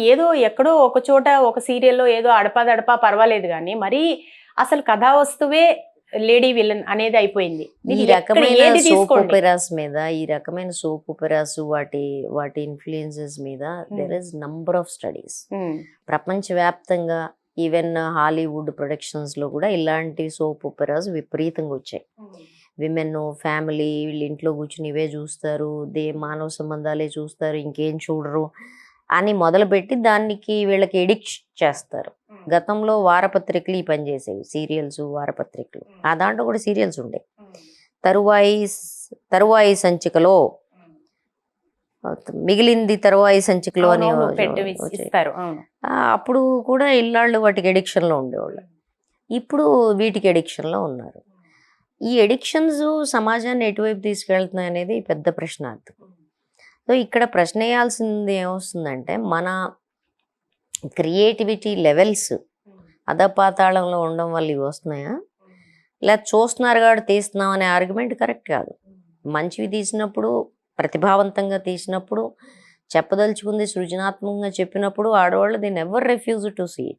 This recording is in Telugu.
ఏదో ఎక్కడో ఒక చోట ఒక సీరియల్‌లో ఏదో అడపాదడపా పర్వాలేదు గానీ, మరీ అసలు కథా వస్తువే లేడీ విలన్ అనేది అయిపోయింది. ఈ మీరు ఎక్కడ రకమైన ఏది సోప్ తీసుకోండి. ఒపెరాస్ మీద, ఈ రకమైన సోప్ ఒపెరాస్ వాటి వాటి ఇన్‌ఫ్లుయెన్సెస్ మీద there is number of studies. Hmm. ప్రపంచవ్యాప్తంగా ఈవెన్ హాలీవుడ్ ప్రొడక్షన్స్‌లో కూడా ఇలాంటి సోప్ ఒపెరాస్ విపరీతంగా వచ్చాయి. విమెన్, ఫ్యామిలీ వీళ్ళు ఇంట్లో కూర్చొని ఇవే చూస్తారు. మానవ సంబంధాలే చూస్తారు. ఇంకేం చూడరు అని మొదలుపెట్టి దానికి వీళ్ళకి ఎడిక్ట్ చేస్తారు. గతంలో వారపత్రికలు ఈ పని చేసేవి. సీరియల్స్, వారపత్రికలు. ఆ దాంట్లో కూడా సీరియల్స్ ఉండేవి. తరువాయి సంచికలో మిగిలింది తరువాయి సంచికలో అని అవునవును. పెట్టి వచ్చాయి. ఇస్తారు. అవును. అప్పుడు కూడా ఇల్లాళ్ళు వాటికి ఎడిక్షన్లో ఉండేవాళ్ళు. ఇప్పుడు వీటికి ఎడిక్షన్లో ఉన్నారు. ఈ ఎడిక్షన్స్ సమాజాన్ని ఎటువైపు తీసుకెళ్తున్నాయి అనేది పెద్ద ప్రశ్నార్థకం. సో ఇక్కడ ప్రశ్న వేయాల్సింది ఏమొస్తుందంటే, మన క్రియేటివిటీ లెవెల్స్ అధపాతాళంలో ఉండడం వల్ల ఇవి వస్తున్నాయా, లేదా చూస్తున్నారు కాబట్టి తీస్తున్నాం అనే ఆర్గ్యుమెంట్ కరెక్ట్ కాదు. మంచివి తీసినప్పుడు, ప్రతిభావంతంగా తీసినప్పుడు, చెప్పదలుచుకుంది సృజనాత్మకంగా చెప్పినప్పుడు ఆడవాళ్ళు they never refuse to see it.